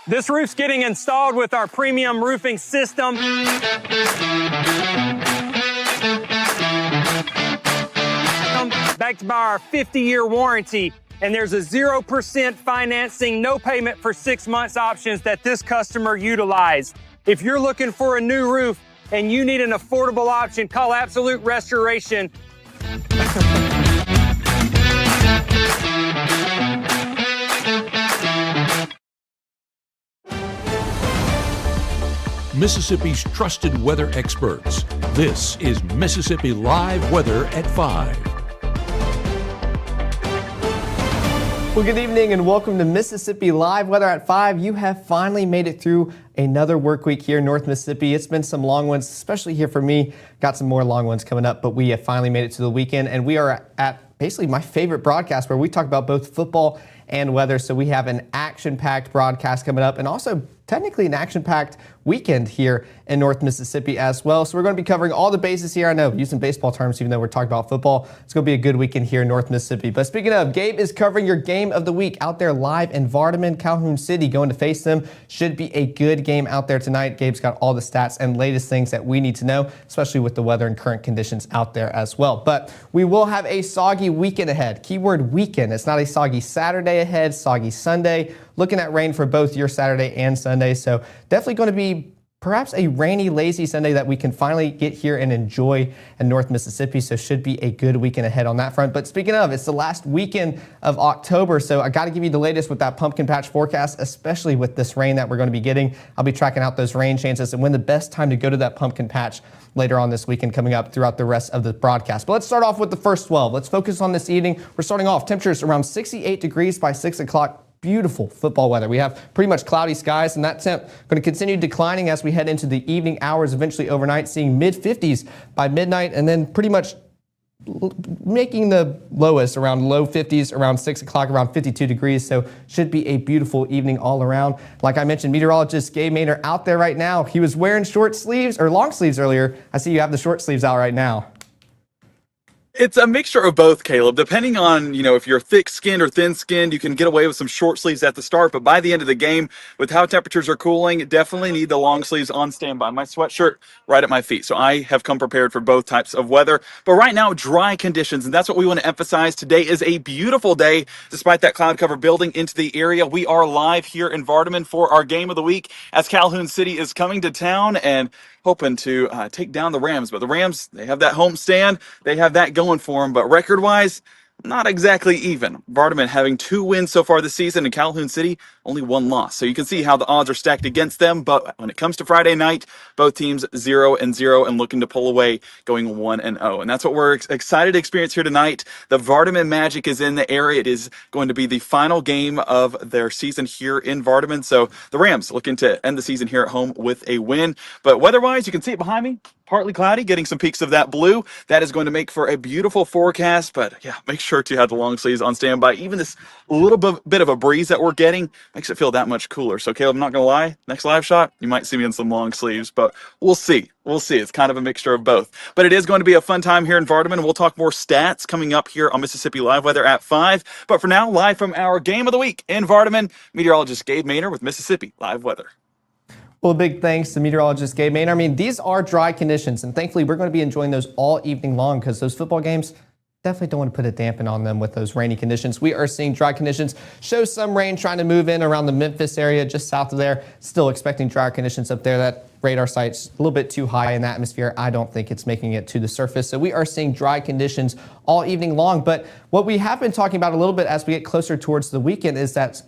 This roof's getting installed with our premium roofing system. Backed by our 50-year warranty. And there's a 0% financing, no payment for 6 months options that this customer utilized. If you're looking for a new roof and you need an affordable option, call Absolute Restoration. Mississippi's trusted weather experts. This is Mississippi Live Weather at 5. Well, good evening and welcome to Mississippi Live Weather at 5. You have finally made it through another work week here in North Mississippi. It's been some long ones, especially here for me. Got some more long ones coming up, but we have finally made it to the weekend, and we are at basically my favorite broadcast where we talk about both football and weather. So we have an action-packed broadcast coming up and also technically an action-packed weekend here in North Mississippi as well. So we're going to be covering all the bases here. I know, using baseball terms, even though we're talking about football, it's going to be a good weekend here in North Mississippi. But speaking of, Gabe is covering your game of the week out there live in Vardaman, Calhoun City, going to face them. Should be a good game out there tonight. Gabe's got all the stats and latest things that we need to know, especially with the weather and current conditions out there as well. But we will have a soggy weekend ahead. Keyword weekend. It's not a soggy Saturday ahead, soggy Sunday. Looking at rain for both your Saturday and Sunday. So definitely going to be perhaps a rainy, lazy Sunday that we can finally get here and enjoy in North Mississippi. So should be a good weekend ahead on that front. But speaking of, it's the last weekend of October. So I got to give you the latest with that pumpkin patch forecast, especially with this rain that we're going to be getting. I'll be tracking out those rain chances and when the best time to go to that pumpkin patch later on this weekend coming up throughout the rest of the broadcast. But let's start off with the first 12. Let's focus on this evening. We're starting off temperatures around 68 degrees by 6 o'clock. Beautiful football weather. We have pretty much cloudy skies, and that temp going to continue declining as we head into the evening hours, eventually overnight, seeing mid-50s by midnight, and then pretty much making the lowest around low 50s around 6 o'clock, around 52 degrees. So should be a beautiful evening all around. Like I mentioned, meteorologist Gabe Maynor out there right now. He was wearing short sleeves or long sleeves earlier. I see you have the short sleeves out right now. It's a mixture of both, Caleb. Depending on, if you're thick-skinned or thin-skinned, you can get away with some short sleeves at the start. But by the end of the game, with how temperatures are cooling, definitely need the long sleeves on standby. My sweatshirt right at my feet. So I have come prepared for both types of weather. But right now, dry conditions, and that's what we want to emphasize. Today is a beautiful day, despite that cloud cover building into the area. We are live here in Vardaman for our game of the week as Calhoun City is coming to town and hoping to take down the Rams. But the Rams, they have that home stand. They have that going for them. But record-wise, not exactly even. Vardaman having 2 wins so far this season, and Calhoun City only 1 loss. So you can see how the odds are stacked against them. But when it comes to Friday night, both teams 0-0 and looking to pull away, going 1-0. And that's what we're excited to experience here tonight. The Vardaman Magic is in the area. It is going to be the final game of their season here in Vardaman. So the Rams looking to end the season here at home with a win. But weather-wise, you can see it behind me. Partly cloudy, getting some peaks of that blue. That is going to make for a beautiful forecast. But yeah, make sure to have the long sleeves on standby. Even this little bit of a breeze that we're getting makes it feel that much cooler. So Caleb, I'm not going to lie, next live shot, you might see me in some long sleeves, but we'll see. We'll see. It's kind of a mixture of both. But it is going to be a fun time here in Vardaman, and we'll talk more stats coming up here on Mississippi Live Weather at 5. But for now, live from our game of the week in Vardaman, meteorologist Gabe Maynor with Mississippi Live Weather. Well, big thanks to meteorologist Gabe Maynor. I mean, these are dry conditions, and thankfully we're going to be enjoying those all evening long because those football games, definitely don't want to put a dampen on them with those rainy conditions. We are seeing dry conditions. Shows some rain trying to move in around the Memphis area, just south of there. Still expecting dry conditions up there. That radar site's a little bit too high in the atmosphere. I don't think it's making it to the surface. So we are seeing dry conditions all evening long. But what we have been talking about a little bit as we get closer towards the weekend is that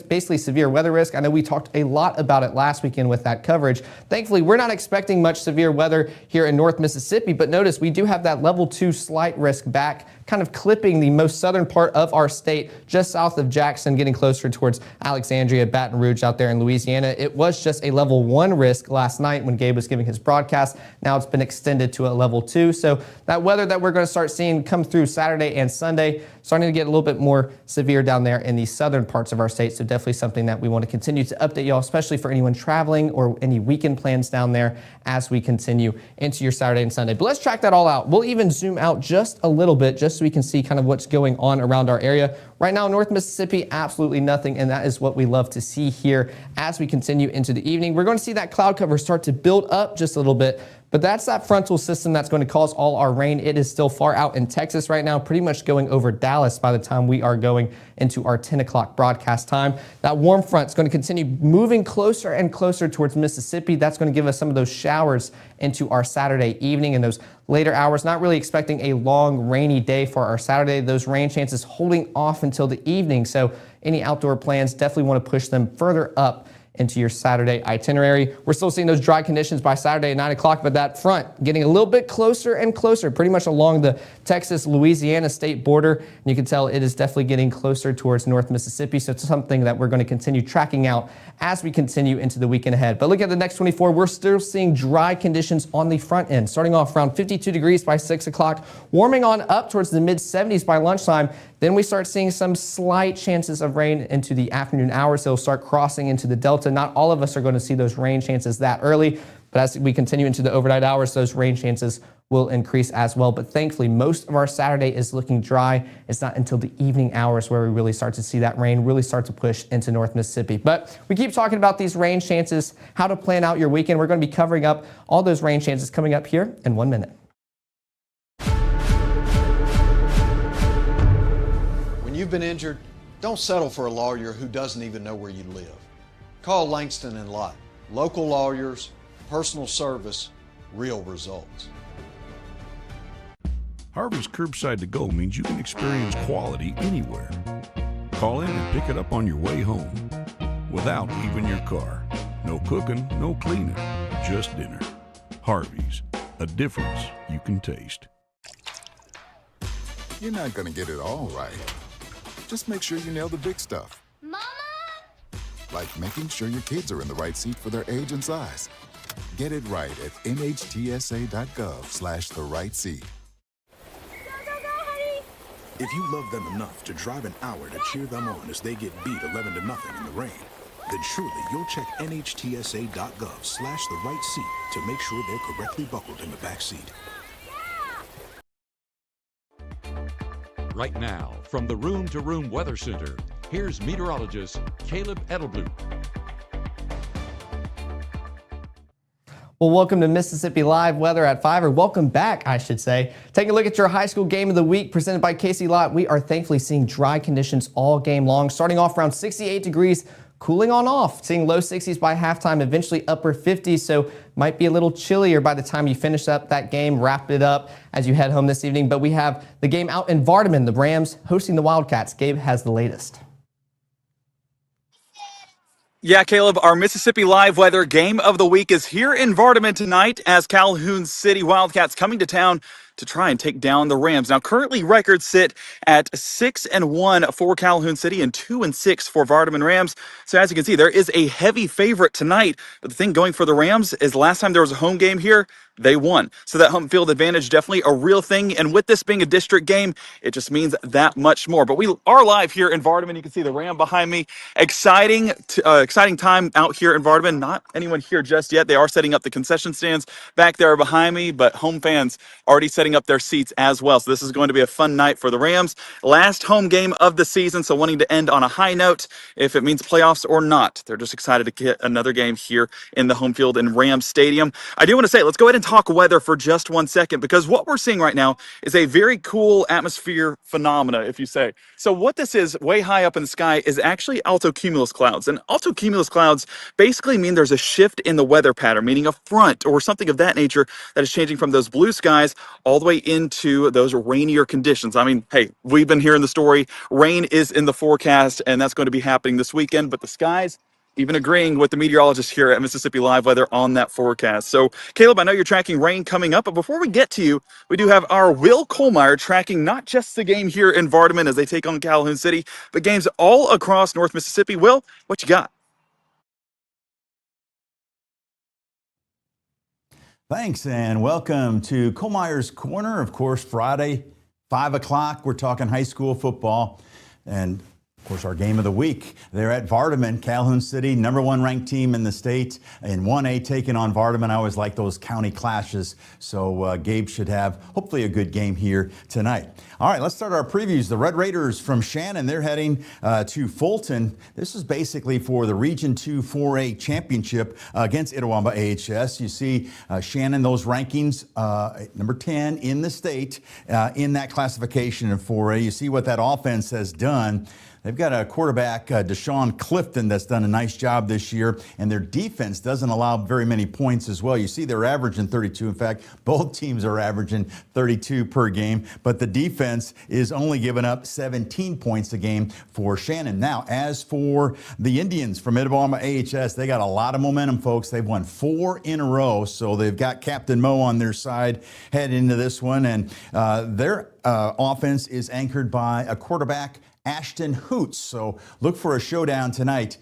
basically severe weather risk. I know we talked a lot about it last weekend with that coverage. Thankfully, we're not expecting much severe weather here in North Mississippi, but notice we do have that level 2 slight risk back, kind of clipping the most southern part of our state, just south of Jackson, getting closer towards Alexandria, Baton Rouge out there in Louisiana. It was just a level 1 risk last night when Gabe was giving his broadcast. Now it's been extended to a level 2. So that weather that we're going to start seeing come through Saturday and Sunday, starting to get a little bit more severe down there in the southern parts of our state. late. So definitely something that we want to continue to update y'all, especially for anyone traveling or any weekend plans down there as we continue into your Saturday and Sunday. But let's track that all out. We'll even zoom out just a little bit just so we can see kind of what's going on around our area. Right now, North Mississippi, absolutely nothing, and that is what we love to see here as we continue into the evening. We're going to see that cloud cover start to build up just a little bit, but that's that frontal system that's going to cause all our rain. It is still far out in Texas right now, pretty much going over Dallas by the time we are going into our 10 o'clock broadcast time. That warm front is going to continue moving closer and closer towards Mississippi. That's going to give us some of those showers into our Saturday evening and those later hours. Not really expecting a long rainy day for our Saturday. Those rain chances holding off until the evening. So any outdoor plans, definitely want to push them further up into your Saturday itinerary. We're still seeing those dry conditions by Saturday at 9 o'clock, but that front getting a little bit closer and closer, pretty much along the Texas-Louisiana state border. And you can tell it is definitely getting closer towards North Mississippi. So it's something that we're going to continue tracking out as we continue into the weekend ahead. But look at the next 24. We're still seeing dry conditions on the front end, starting off around 52 degrees by 6 o'clock, warming on up towards the mid-70s by lunchtime. Then we start seeing some slight chances of rain into the afternoon hours. They'll start crossing into the delta. Not all of us are going to see those rain chances that early, but as we continue into the overnight hours, those rain chances will increase as well. But thankfully, most of our Saturday is looking dry. It's not until the evening hours where we really start to see that rain really start to push into North Mississippi. But we keep talking about these rain chances, how to plan out your weekend. We're going to be covering up all those rain chances coming up here in 1 minute. When you've been injured, don't settle for a lawyer who doesn't even know where you live. Call Langston and Lott. Local lawyers, personal service, real results. Harvey's Curbside to Go means you can experience quality anywhere. Call in and pick it up on your way home without leaving your car. No cooking, no cleaning, just dinner. Harvey's, a difference you can taste. You're not gonna get it all right. Just make sure you nail the big stuff. Mama! Like making sure your kids are in the right seat for their age and size. Get it right at nhtsa.gov/the right seat. Go, honey! If you love them enough to drive an hour to cheer them on as they get beat 11-0 in the rain, then surely you'll check nhtsa.gov/the right seat to make sure they're correctly buckled in the back seat. Right now, from the Room to Room Weather Center, here's meteorologist Caleb Edelblut. Well, welcome to Mississippi Live Weather at 5, or welcome back, I should say. Taking a look at your high school game of the week presented by Casey Lott. We are thankfully seeing dry conditions all game long, starting off around 68 degrees, cooling on off, seeing low 60s by halftime, eventually upper 50s, so might be a little chillier by the time you finish up that game, wrap it up as you head home this evening. But we have the game out in Vardaman, the Rams hosting the Wildcats. Gabe has the latest. Yeah, Caleb, our Mississippi Live Weather Game of the Week is here in Vardaman tonight as Calhoun City Wildcats coming to town to try and take down the Rams. Now, currently records sit at 6-1 for Calhoun City and 2-6 for Vardaman Rams. So as you can see, there is a heavy favorite tonight. But the thing going for the Rams is last time there was a home game here, they won. So that home field advantage definitely a real thing. And with this being a district game, it just means that much more. But we are live here in Vardaman. You can see the Ram behind me. Exciting time out here in Vardaman. Not anyone here just yet. They are setting up the concession stands back there behind me, but home fans already setting up their seats as well. So this is going to be a fun night for the Rams. Last home game of the season, so wanting to end on a high note, if it means playoffs or not. They're just excited to get another game here in the home field in Rams Stadium. I do want to say, let's go ahead and talk weather for just 1 second, because what we're seeing right now is a very cool atmosphere phenomena, if you say. So what this is, way high up in the sky, is actually altocumulus clouds. And altocumulus clouds basically mean there's a shift in the weather pattern, meaning a front or something of that nature that is changing from those blue skies all the way into those rainier conditions. I mean, hey, we've been hearing the story. Rain is in the forecast, and that's going to be happening this weekend. But the skies, even agreeing with the meteorologist here at Mississippi Live Weather on that forecast. So, Caleb, I know you're tracking rain coming up, but before we get to you, we do have our Will Kohlmeyer tracking not just the game here in Vardaman as they take on Calhoun City, but games all across North Mississippi. Will, what you got? Thanks, and welcome to Kohlmeyer's Corner. Of course, Friday, 5 o'clock, we're talking high school football. And Of course, our game of the week, they're at Vardaman, Calhoun City, #1 ranked team in the state in 1A, taking on Vardaman. I always like those county clashes, so Gabe should have hopefully a good game here tonight. All right, let's start our previews. The Red Raiders from Shannon, they're heading to Fulton. This is basically for the Region 2 4A championship against Itawamba AHS. You see Shannon, those rankings, number 10 in the state in that classification in 4A. You see what that offense has done. They've got a quarterback, Deshaun Clifton, that's done a nice job this year, and their defense doesn't allow very many points as well. You see they're averaging 32. In fact, both teams are averaging 32 per game, but the defense is only giving up 17 points a game for Shannon. Now, as for the Indians from Itawamba AHS, they got a lot of momentum, folks. They've won 4 in a row, so they've got Captain Mo on their side heading into this one, and their offense is anchored by a quarterback, Ashton Hoots. So look for a showdown tonight.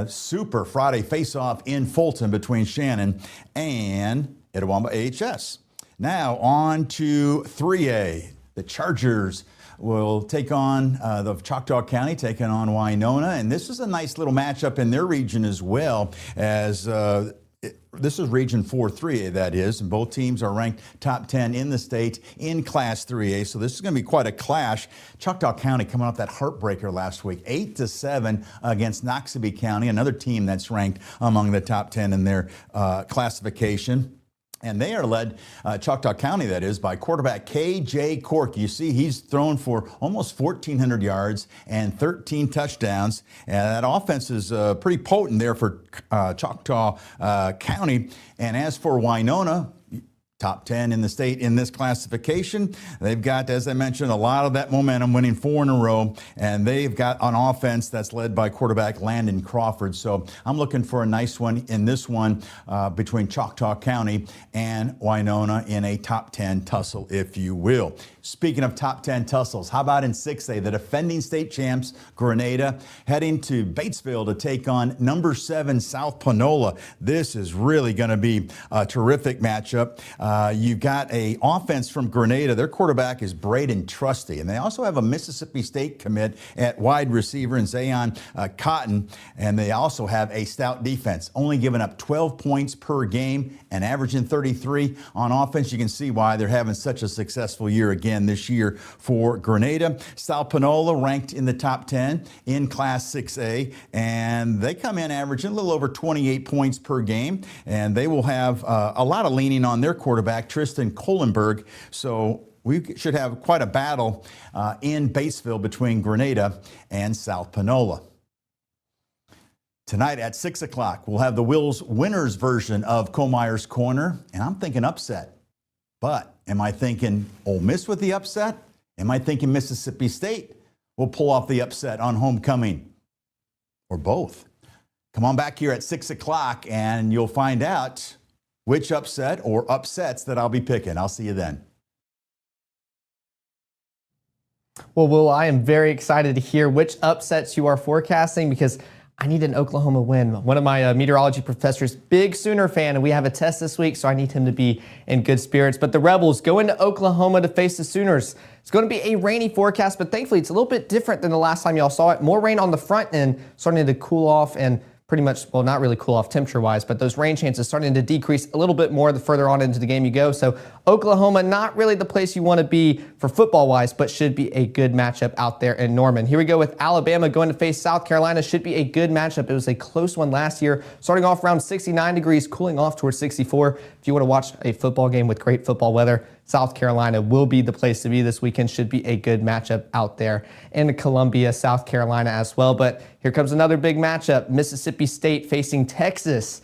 Super Friday face-off in Fulton between Shannon and Itawamba AHS. Now on to 3A. The Chargers will take on the Choctaw County, taking on Winona. And this is a nice little matchup in their region as well, as this is Region 4-3A, that is, and both teams are ranked top 10 in the state in Class 3A, so this is going to be quite a clash. Choctaw County coming off that heartbreaker last week, 8-7 against Noxubee County, another team that's ranked among the top 10 in their classification. And they are led, Choctaw County that is, by quarterback K.J. Cork. You see he's thrown for almost 1,400 yards and 13 touchdowns. And that offense is pretty potent there for Choctaw County. And as for Winona, top 10 in the state in this classification. They've got, as I mentioned, a lot of that momentum, winning 4 in a row, and they've got an offense that's led by quarterback Landon Crawford. So I'm looking for a nice one in this one between Choctaw County and Winona in a top 10 tussle, if you will. Speaking of top 10 tussles, how about in 6A, the defending state champs, Grenada, heading to Batesville to take on number 7 South Panola. This is really going to be a terrific matchup. You've got a offense from Grenada. Their quarterback is Braden Trusty, and they also have a Mississippi State commit at wide receiver in Zayon Cotton, and they also have a stout defense, only giving up 12 points per game and averaging 33 on offense. You can see why they're having such a successful year again this year for Grenada. South Panola ranked in the top 10 in Class 6A, and they come in averaging a little over 28 points per game, and they will have a lot of leaning on their quarterback, Tristan Kohlenberg. So we should have quite a battle in Batesville between Grenada and South Panola. Tonight at 6 o'clock, we'll have the Wills winners version of Comeyer's Corner, and I'm thinking upset. But am I thinking Ole Miss with the upset? Am I thinking Mississippi State will pull off the upset on homecoming? Or both? Come on back here at 6 o'clock and you'll find out which upset or upsets that I'll be picking. I'll see you then. Well, Will, I am very excited to hear which upsets you are forecasting because I need an Oklahoma win. One of my meteorology professors, big Sooner fan, and we have a test this week, so I need him to be in good spirits. But the Rebels go into Oklahoma to face the Sooners. It's going to be a rainy forecast, but thankfully it's a little bit different than the last time y'all saw it. More rain on the front end, starting to cool off and pretty much, well, not really cool off temperature-wise, but those rain chances starting to decrease a little bit more the further on into the game you go. So Oklahoma, not really the place you want to be for football-wise, but should be a good matchup out there in Norman. Here we go with Alabama going to face South Carolina. Should be a good matchup. It was a close one last year, starting off around 69 degrees, cooling off towards 64. If you want to watch a football game with great football weather, South Carolina will be the place to be this weekend. Should be a good matchup out there in Columbia, South Carolina as well. But here comes another big matchup. Mississippi State facing Texas.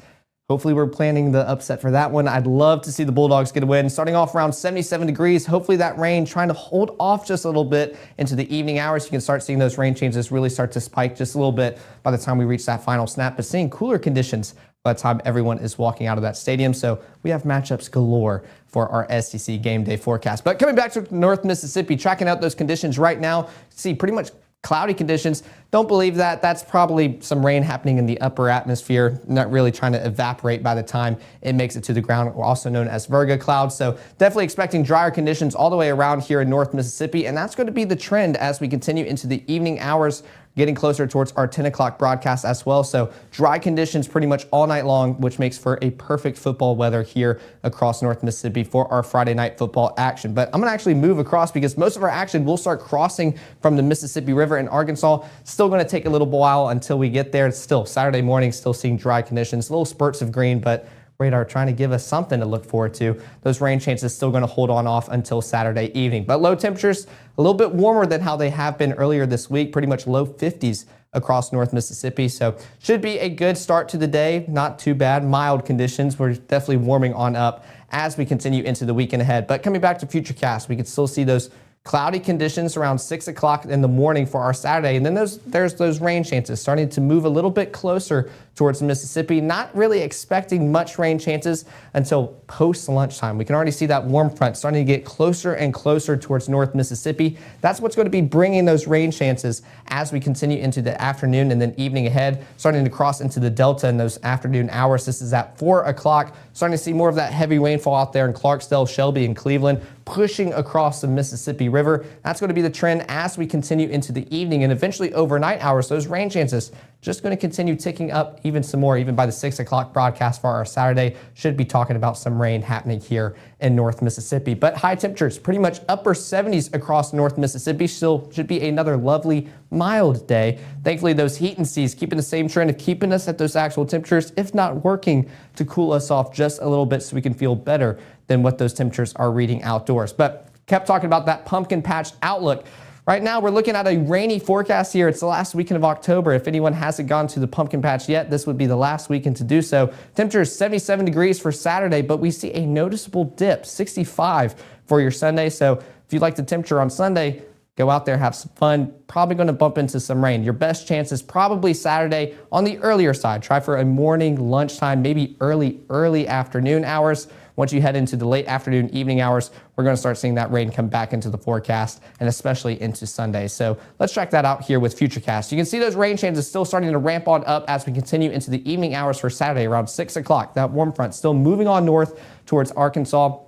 Hopefully we're planning the upset for that one. I'd love to see the Bulldogs get a win. Starting off around 77 degrees. Hopefully that rain trying to hold off just a little bit into the evening hours. You can start seeing those rain changes really start to spike just a little bit by the time we reach that final snap. But seeing cooler conditions by the time everyone is walking out of that stadium. So we have matchups galore for our SEC game day forecast. But coming back to North Mississippi, tracking out those conditions right now, see pretty much cloudy conditions. Don't believe that. That's probably some rain happening in the upper atmosphere, not really trying to evaporate by the time it makes it to the ground, also known as Virga clouds. So definitely expecting drier conditions all the way around here in North Mississippi. And that's going to be the trend as we continue into the evening hours. getting closer towards our 10 o'clock broadcast as well. So dry conditions pretty much all night long, which makes for a perfect football weather here across North Mississippi for our Friday night football action. But I'm going to actually move across because most of our action will start crossing from the Mississippi River in Arkansas. Still going to take a little while until we get there. It's still Saturday morning, still seeing dry conditions, little spurts of green, but radar trying to give us something to look forward to. Those rain chances still going to hold on off until Saturday evening. But low temperatures, a little bit warmer than how they have been earlier this week, pretty much low 50s across North Mississippi. So should be a good start to the day. Not too bad. Mild conditions. We're definitely warming on up as we continue into the weekend ahead. But coming back to Futurecast, we can still see those cloudy conditions around 6 o'clock in the morning for our Saturday. And then there's those rain chances starting to move a little bit closer towards Mississippi. Not really expecting much rain chances until post lunchtime. We can already see that warm front starting to get closer and closer towards North Mississippi. That's what's going to be bringing those rain chances as we continue into the afternoon and then evening ahead, starting to cross into the Delta in those afternoon hours. This is at 4 o'clock. Starting to see more of that heavy rainfall out there in Clarksdale, Shelby, and Cleveland, pushing across the Mississippi River. That's going to be the trend as we continue into the evening and eventually overnight hours. Those rain chances just going to continue ticking up even some more. Even by the 6 o'clock broadcast for our Saturday, should be talking about some rain happening here in North Mississippi. But high temperatures, pretty much upper 70s across North Mississippi. Still should be another lovely, mild day. Thankfully, those heat and seas keeping the same trend of keeping us at those actual temperatures, if not working to cool us off just a little bit so we can feel better than what those temperatures are reading outdoors. But kept talking about that pumpkin patch outlook. Right now, we're looking at a rainy forecast here. It's the last weekend of October. If anyone hasn't gone to the pumpkin patch yet, this would be the last weekend to do so. Temperature is 77 degrees for Saturday, but we see a noticeable dip, 65 for your Sunday. So if you like the temperature on Sunday, go out there, have some fun. Probably going to bump into some rain. Your best chance is probably Saturday on the earlier side. Try for a morning, lunchtime, maybe early afternoon hours. Once you head into the late afternoon, evening hours, we're going to start seeing that rain come back into the forecast and especially into Sunday. So let's check that out here with Futurecast. You can see those rain chances still starting to ramp on up as we continue into the evening hours for Saturday around 6 o'clock. That warm front still moving on north towards Arkansas,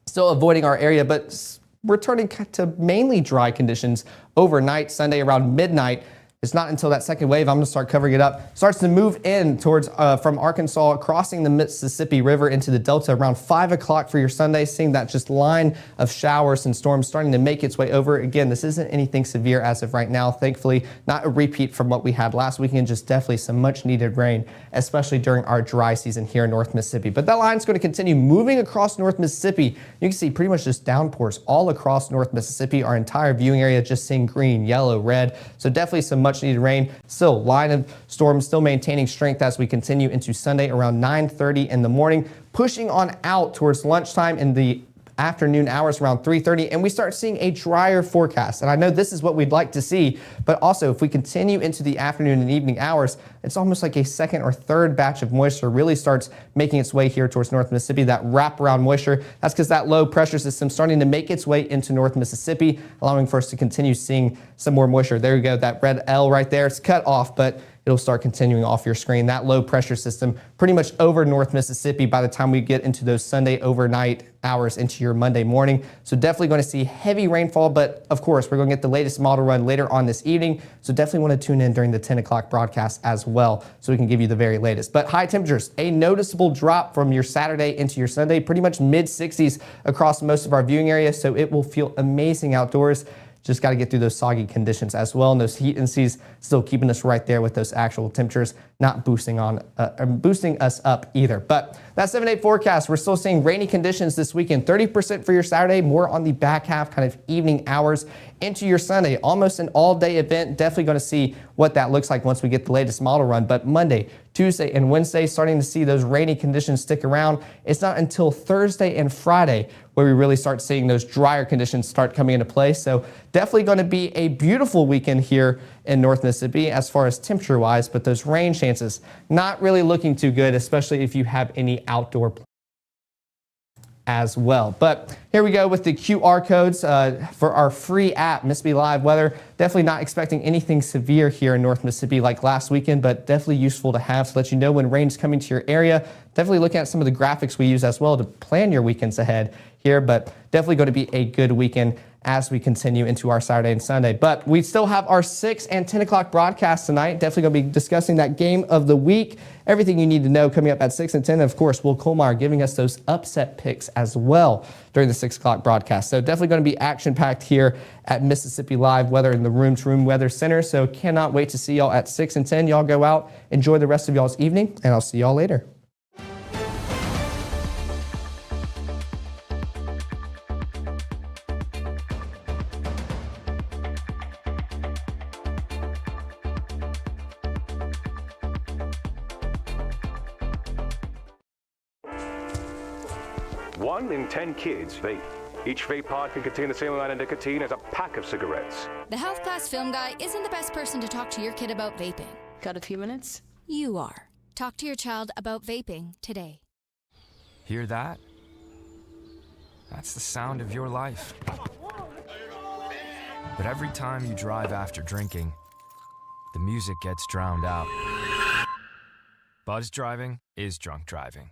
still avoiding our area, but returning to mainly dry conditions overnight, Sunday around midnight. It's not until that second wave, I'm going to start covering it up, starts to move in towards from Arkansas, crossing the Mississippi River into the Delta around 5 o'clock for your Sunday, seeing that just line of showers and storms starting to make its way over. Again, this isn't anything severe as of right now. Thankfully, not a repeat from what we had last weekend, just definitely some much needed rain, especially during our dry season here in North Mississippi. But that line's going to continue moving across North Mississippi. You can see pretty much just downpours all across North Mississippi. Our entire viewing area just seeing green, yellow, red. So definitely some much needed rain. Still, line of storms still maintaining strength as we continue into Sunday around 9:30 in the morning, pushing on out towards lunchtime in the afternoon hours around 3:30, and we start seeing a drier forecast. And I know this is what we'd like to see, but also if we continue into the afternoon and evening hours, it's almost like a second or third batch of moisture really starts making its way here towards North Mississippi, that wraparound moisture. That's because that low pressure system starting to make its way into North Mississippi, allowing for us to continue seeing some more moisture. There you go, that red L right there. It's cut off, but it'll start continuing off your screen. That low pressure system pretty much over North Mississippi by the time we get into those Sunday overnight hours into your Monday morning. So definitely going to see heavy rainfall, but of course, we're going to get the latest model run later on this evening. So definitely want to tune in during the 10 o'clock broadcast as well, so we can give you the very latest. But high temperatures, a noticeable drop from your Saturday into your Sunday, pretty much mid 60s across most of our viewing areas. So it will feel amazing outdoors. Just got to get through those soggy conditions as well, and those heat and seas still keeping us right there with those actual temperatures, not boosting us up either. But that 7-day forecast, we're still seeing rainy conditions this weekend. 30% for your Saturday, more on the back half, kind of evening hours into your Sunday. Almost an all-day event. Definitely going to see what that looks like once we get the latest model run. But Monday, Tuesday, and Wednesday, starting to see those rainy conditions stick around. It's not until Thursday and Friday where we really start seeing those drier conditions start coming into play. So definitely going to be a beautiful weekend here in North Mississippi as far as temperature-wise, but those rain chances not really looking too good, especially if you have any outdoor plans as well. But here we go with the QR codes for our free app, Mississippi Live Weather. Definitely not expecting anything severe here in North Mississippi like last weekend, but definitely useful to have to let you know when rain's coming to your area. Definitely looking at some of the graphics we use as well to plan your weekends ahead here, but definitely going to be a good weekend as we continue into our Saturday and Sunday. But we still have our 6 and 10 o'clock broadcast tonight. Definitely going to be discussing that game of the week. Everything you need to know coming up at 6 and 10. And of course, Will Colmeyer giving us those upset picks as well during the 6 o'clock broadcast. So definitely going to be action-packed here at Mississippi Live Weather in the Room to Room Weather Center. So cannot wait to see y'all at 6 and 10. Y'all go out, enjoy the rest of y'all's evening, and I'll see y'all later. One in 10 kids vape. Each vape pod can contain the same amount of nicotine as a pack of cigarettes. The Health Class Film Guy isn't the best person to talk to your kid about vaping. Got a few minutes? You are. Talk to your child about vaping today. Hear that? That's the sound of your life. But every time you drive after drinking, the music gets drowned out. Buzz driving is drunk driving.